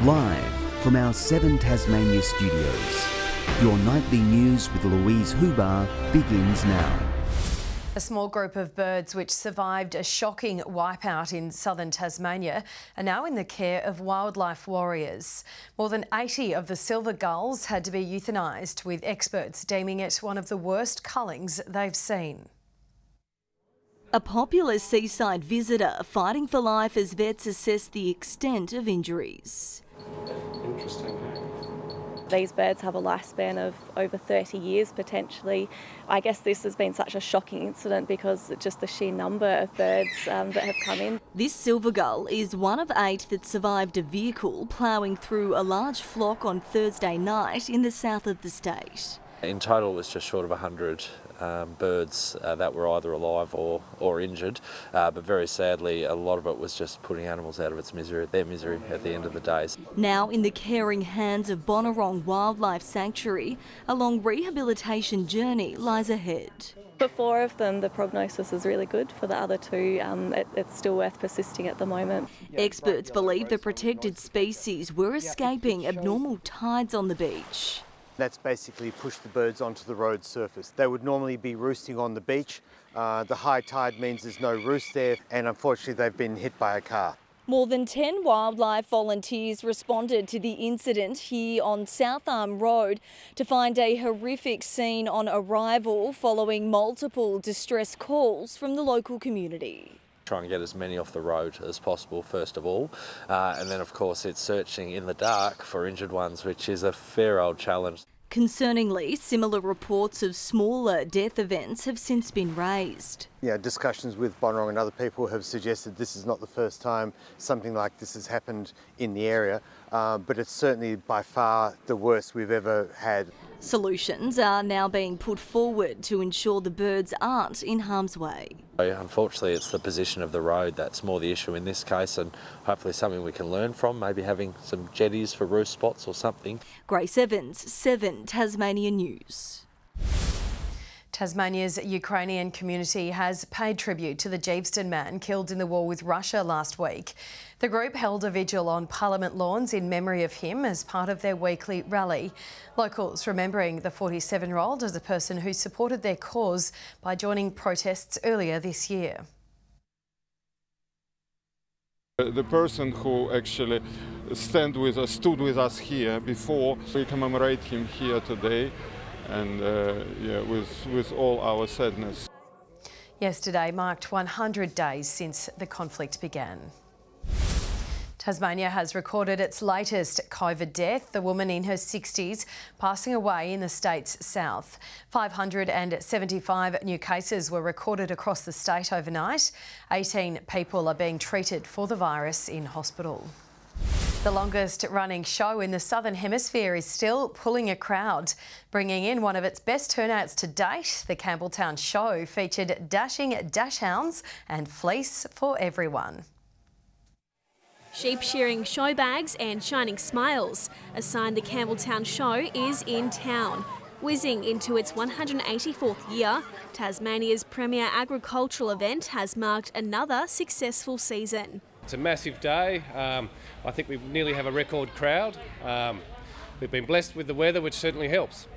Live from our 7 Tasmania studios, your nightly news with Louise Hobart begins now. A small group of birds which survived a shocking wipeout in southern Tasmania are now in the care of wildlife warriors. More than 80 of the silver gulls had to be euthanised, with experts deeming it one of the worst cullings they've seen. A popular seaside visitor fighting for life as vets assess the extent of injuries. Interesting. These birds have a lifespan of over 30 years potentially. I guess this has been such a shocking incident because just the sheer number of birds that have come in. This silver gull is one of 8 that survived a vehicle ploughing through a large flock on Thursday night in the south of the state. In total, it was just short of 100 birds that were either alive or injured, but very sadly, a lot of it was just putting animals out of their misery at the end of the day. Now in the caring hands of Bonarong Wildlife Sanctuary, a long rehabilitation journey lies ahead. For 4 of them, the prognosis is really good. For the other 2, it's still worth persisting at the moment. Experts believe the protected species were escaping abnormal tides on the beach. That's basically pushed the birds onto the road surface. They would normally be roosting on the beach. The high tide means there's no roost there, and unfortunately they've been hit by a car. More than 10 wildlife volunteers responded to the incident here on South Arm Road to find a horrific scene on arrival following multiple distress calls from the local community. Try and get as many off the road as possible first of all, and then of course it's searching in the dark for injured ones, which is a fair old challenge. Concerningly, similar reports of smaller death events have since been raised. Yeah, discussions with Bonarong and other people have suggested this is not the first time something like this has happened in the area, but it's certainly by far the worst we've ever had. Solutions are now being put forward to ensure the birds aren't in harm's way. Unfortunately, it's the position of the road that's more the issue in this case, and hopefully something we can learn from, maybe having some jetties for roost spots or something. Grace Evans, 7 Tasmania News. Tasmania's Ukrainian community has paid tribute to the Geeveston man killed in the war with Russia last week. The group held a vigil on Parliament lawns in memory of him as part of their weekly rally. Locals remembering the 47-year-old as a person who supported their cause by joining protests earlier this year. The person who actually stood with us here before, we commemorate him here today. And with all our sadness. Yesterday marked 100 days since the conflict began. Tasmania has recorded its latest COVID death, the woman in her 60s passing away in the state's south. 575 new cases were recorded across the state overnight. 18 people are being treated for the virus in hospital. The longest running show in the Southern Hemisphere is still pulling a crowd. Bringing in one of its best turnouts to date, the Campbelltown show featured dashing dashhounds and fleece for everyone. Sheep shearing show bags and shining smiles, a sign the Campbelltown show is in town. Whizzing into its 184th year, Tasmania's premier agricultural event has marked another successful season. It's a massive day. I think we nearly have a record crowd. We've been blessed with the weather, which certainly helps.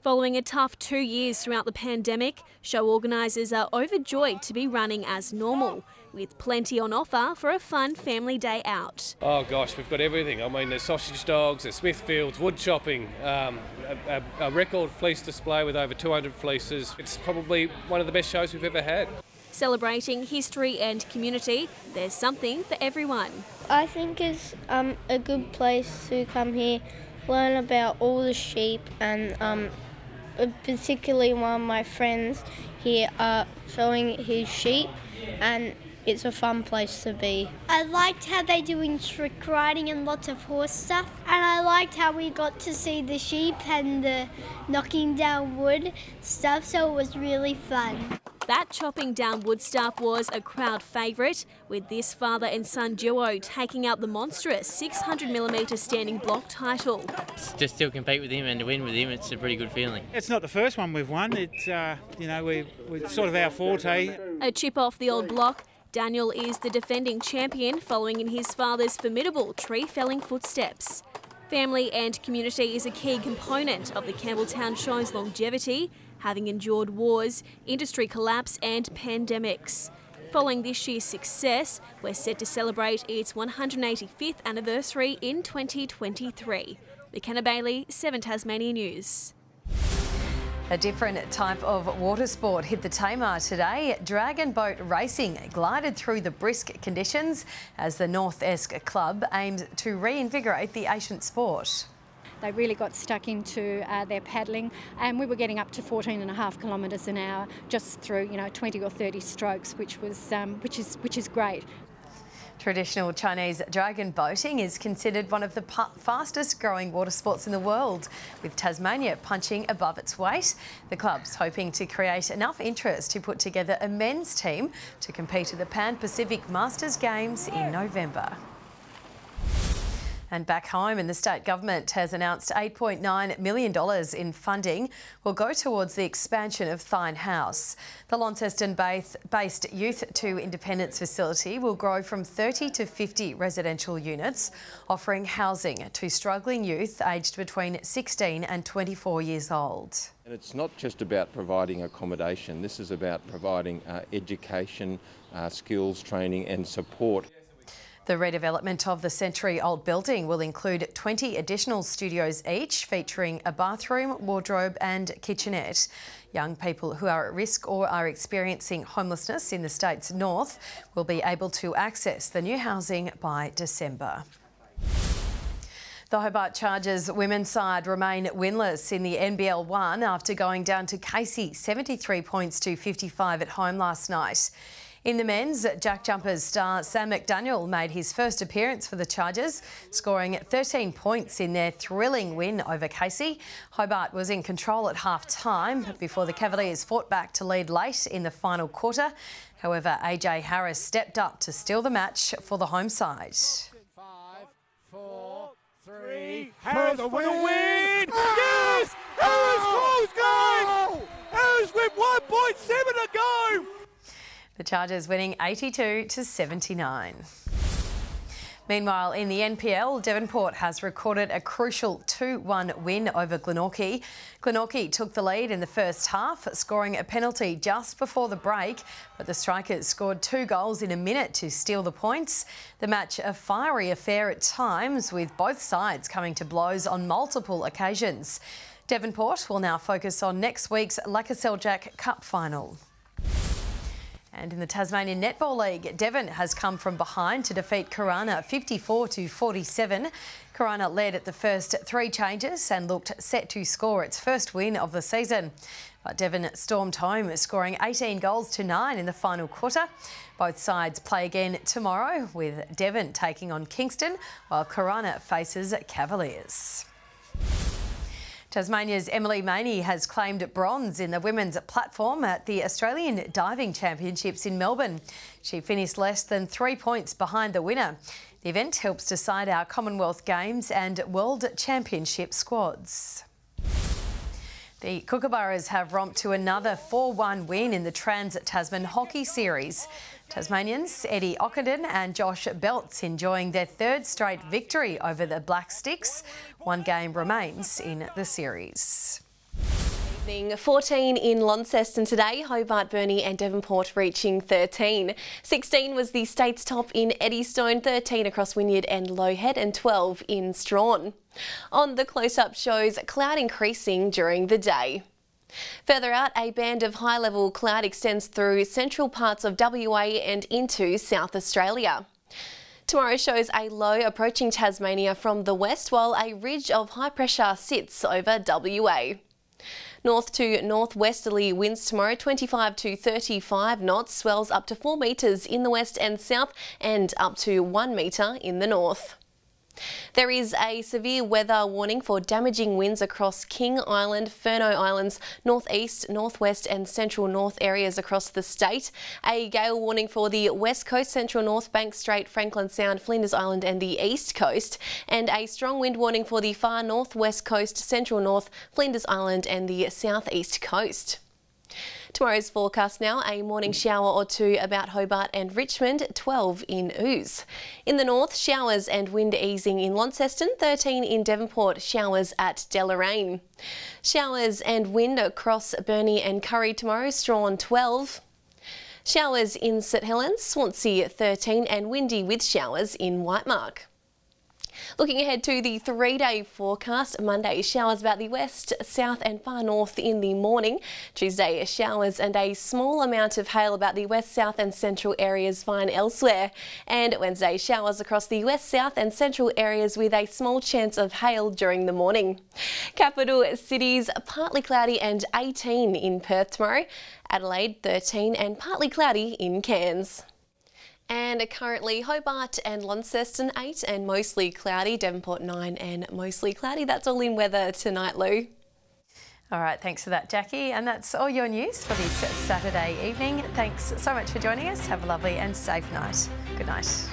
Following a tough 2 years throughout the pandemic, show organisers are overjoyed to be running as normal, with plenty on offer for a fun family day out. Oh gosh, we've got everything. I mean, there's sausage dogs, there's Smithfields, wood chopping, a record fleece display with over 200 fleeces. It's probably one of the best shows we've ever had. Celebrating history and community, there's something for everyone. I think it's a good place to come here, learn about all the sheep, and particularly one of my friends here showing his sheep, and it's a fun place to be. I liked how they're doing trick riding and lots of horse stuff, and I liked how we got to see the sheep and the knocking down wood stuff, so it was really fun. That chopping down wood stuff was a crowd favourite, with this father and son duo taking out the monstrous 600mm standing block title. To still compete with him and to win with him, it's a pretty good feeling. It's not the first one we've won. It's, it's sort of our forte. A chip off the old block, Daniel is the defending champion, following in his father's formidable tree-felling footsteps. Family and community is a key component of the Campbelltown Show's longevity, having endured wars, industry collapse and pandemics. Following this year's success, we're set to celebrate its 185th anniversary in 2023. McKenna Bailey, 7 Tasmania News. A different type of water sport hit the Tamar today. Dragon boat racing glided through the brisk conditions as the North Esk Club aims to reinvigorate the ancient sport. They really got stuck into their paddling, and we were getting up to 14.5 kilometres an hour just through 20 or 30 strokes, which is great. Traditional Chinese dragon boating is considered one of the fastest growing water sports in the world, with Tasmania punching above its weight. The club's hoping to create enough interest to put together a men's team to compete at the Pan-Pacific Masters Games in November. And back home, the state government has announced $8.9 million in funding will go towards the expansion of Thine House. The Launceston-based Youth to Independence facility will grow from 30 to 50 residential units, offering housing to struggling youth aged between 16 and 24 years old. And it's not just about providing accommodation. This is about providing education, skills, training and support. The redevelopment of the century-old building will include 20 additional studios each, featuring a bathroom, wardrobe and kitchenette. Young people who are at risk or are experiencing homelessness in the state's north will be able to access the new housing by December. The Hobart Chargers women's side remain winless in the NBL 1 after going down to Casey 73 points to 55 at home last night. In the men's, Jack Jumpers star Sam McDaniel made his first appearance for the Chargers, scoring 13 points in their thrilling win over Casey. Hobart was in control at half-time before the Cavaliers fought back to lead late in the final quarter. However, AJ Harris stepped up to steal the match for the home side. 5, 4, 3, Harris for the win! Yes! Harris scores goal! Harris with 1.7 to go! The Chargers winning 82 to 79. Meanwhile, in the NPL, Devonport has recorded a crucial 2-1 win over Glenorchy. Glenorchy took the lead in the first half, scoring a penalty just before the break, but the Strikers scored 2 goals in a minute to steal the points. The match a fiery affair at times, with both sides coming to blows on multiple occasions. Devonport will now focus on next week's Lacasseljak Cup final. And in the Tasmanian Netball League, Devon has come from behind to defeat Corunna 54 to 47. Corunna led at the first 3 changes and looked set to score its first win of the season. But Devon stormed home, scoring 18 goals to 9 in the final quarter. Both sides play again tomorrow, with Devon taking on Kingston, while Corunna faces Cavaliers. Tasmania's Emily Maney has claimed bronze in the women's platform at the Australian Diving Championships in Melbourne. She finished less than 3 points behind the winner. The event helps decide our Commonwealth Games and World Championship squads. The Kookaburras have romped to another 4-1 win in the Trans-Tasman Hockey Series. Tasmanians Eddie Ockenden and Josh Belts enjoying their 3rd straight victory over the Black Sticks. 1 game remains in the series. 14 in Launceston today, Hobart, Burnie and Devonport reaching 13. 16 was the state's top in Eddystone, 13 across Wynyard and Lowhead and 12 in Strahan. On the close-up shows, cloud increasing during the day. Further out, a band of high-level cloud extends through central parts of WA and into South Australia. Tomorrow shows a low approaching Tasmania from the west, while a ridge of high pressure sits over WA. North to northwesterly winds tomorrow, 25 to 35 knots, swells up to 4 metres in the west and south and up to 1 metre in the north. There is a severe weather warning for damaging winds across King Island, Furneaux Islands, northeast, northwest and central north areas across the state. A gale warning for the west coast, central North Bank Strait, Franklin Sound, Flinders Island and the east coast. And a strong wind warning for the far northwest coast, central north, Flinders Island and the southeast coast. Tomorrow's forecast now, a morning shower or two about Hobart and Richmond, 12 in Ouse. In the north, showers and wind easing in Launceston, 13 in Devonport, showers at Deloraine. Showers and wind across Burnie and Curry tomorrow, Strawn 12. Showers in St Helens, Swansea 13 and windy with showers in Whitemark. Looking ahead to the 3-day forecast, Monday showers about the west, south and far north in the morning. Tuesday showers and a small amount of hail about the west, south and central areas, fine elsewhere. And Wednesday showers across the west, south and central areas with a small chance of hail during the morning. Capital cities partly cloudy and 18 in Perth tomorrow. Adelaide 13 and partly cloudy in Cairns. And currently Hobart and Launceston 8 and mostly cloudy, Devonport 9 and mostly cloudy. That's all in weather tonight, Lou. All right, thanks for that, Jackie. And that's all your news for this Saturday evening. Thanks so much for joining us. Have a lovely and safe night. Good night.